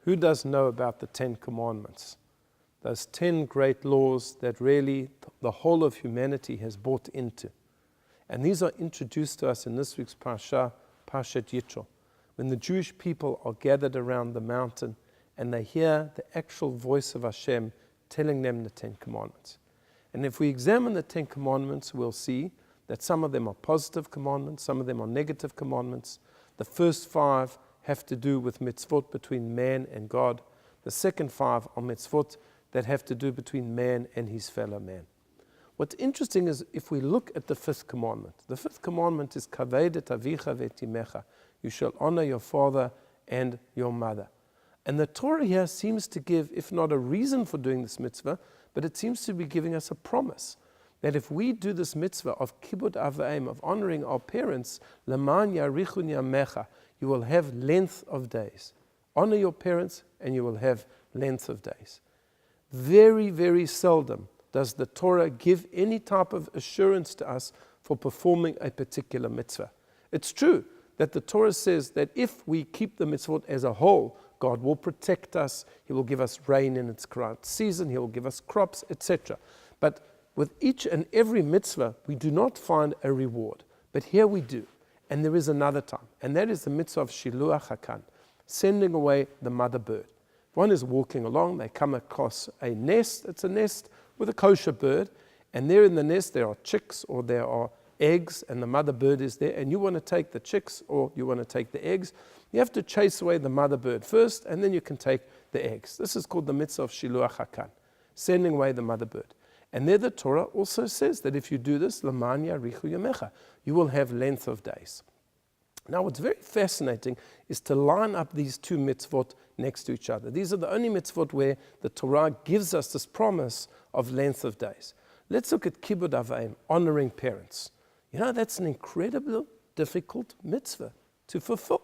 Who does know about the 10 Commandments? Those 10 great laws that really the whole of humanity has bought into. And these are introduced to us in this week's Parshat Yitro, when the Jewish people are gathered around the mountain and they hear the actual voice of Hashem telling them the 10 Commandments. And if we examine the 10 Commandments, we'll see that some of them are positive commandments, some of them are negative commandments. The first 5 have to do with mitzvot between man and God. The second 5 are mitzvot that have to do between man and his fellow man. What's interesting is if we look at the 5th commandment, the 5th commandment is Kaved et avicha ve'et imecha. You shall honor your father and your mother. And the Torah here seems to give, if not a reason for doing this mitzvah, but it seems to be giving us a promise that if we do this mitzvah of kibud avaim, of honoring our parents, leman yarichun yamecha, you will have length of days. Honor your parents and you will have length of days. Very, very seldom does the Torah give any type of assurance to us for performing a particular mitzvah. It's true that the Torah says that if we keep the mitzvot as a whole, God will protect us, He will give us rain in its correct season, He will give us crops, etc. But with each and every mitzvah, we do not find a reward. But here we do. And there is another time. And that is the mitzvah of Shiluach HaKan, sending away the mother bird. One is walking along, they come across a nest. It's a nest with a kosher bird. And there in the nest there are chicks or there are eggs, and the mother bird is there. And you want to take the chicks or you want to take the eggs. You have to chase away the mother bird first, and then you can take the eggs. This is called the mitzvah of Shiluach HaKan, sending away the mother bird. And there the Torah also says that if you do this, Laman yarichu yamecha, you will have length of days. Now what's very fascinating is to line up these two mitzvot next to each other. These are the only mitzvot where the Torah gives us this promise of length of days. Let's look at kibud avaim, honoring parents. You know, that's an incredibly difficult mitzvah to fulfill.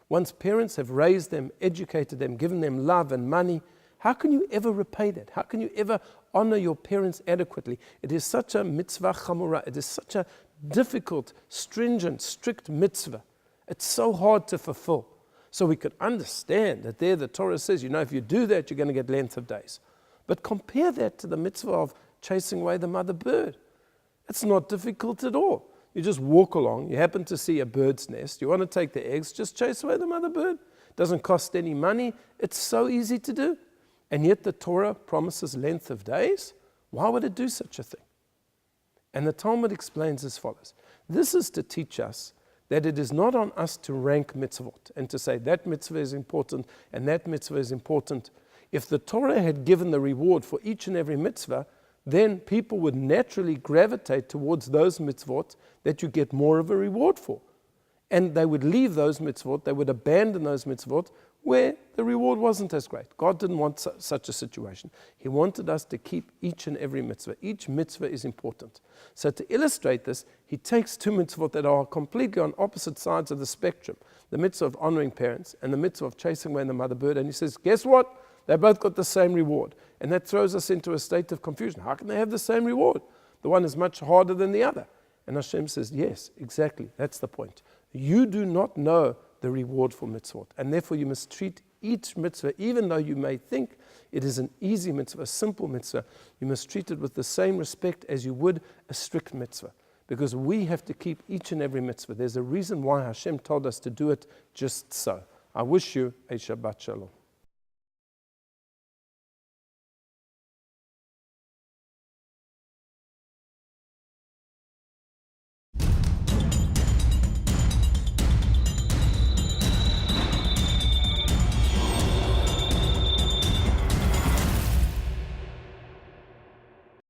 Once parents have raised them, educated them, given them love and money, how can you ever repay that? How can you ever honor your parents adequately? It is such a mitzvah chamura. It is such a difficult, stringent, strict mitzvah. It's so hard to fulfill. So we could understand that there the Torah says, you know, if you do that, you're going to get length of days. But compare that to the mitzvah of chasing away the mother bird. It's not difficult at all. You just walk along, you happen to see a bird's nest, you want to take the eggs, just chase away the mother bird. It doesn't cost any money. It's so easy to do. And yet the Torah promises length of days. Why would it do such a thing? And the Talmud explains as follows. This is to teach us that it is not on us to rank mitzvot and to say that mitzvah is important and that mitzvah is important. If the Torah had given the reward for each and every mitzvah, then people would naturally gravitate towards those mitzvot that you get more of a reward for. And they would leave those mitzvot, they would abandon those mitzvot where the reward wasn't as great. God didn't want such a situation. He wanted us to keep each and every mitzvah. Each mitzvah is important. So to illustrate this, he takes two mitzvot that are completely on opposite sides of the spectrum, the mitzvah of honoring parents and the mitzvah of chasing away the mother bird, and he says, guess what? They both got the same reward. And that throws us into a state of confusion. How can they have the same reward? The one is much harder than the other. And Hashem says, yes, exactly. That's the point. You do not know the reward for mitzvot. And therefore you must treat each mitzvah, even though you may think it is an easy mitzvah, a simple mitzvah, you must treat it with the same respect as you would a strict mitzvah. Because we have to keep each and every mitzvah. There's a reason why Hashem told us to do it just so. I wish you a Shabbat Shalom.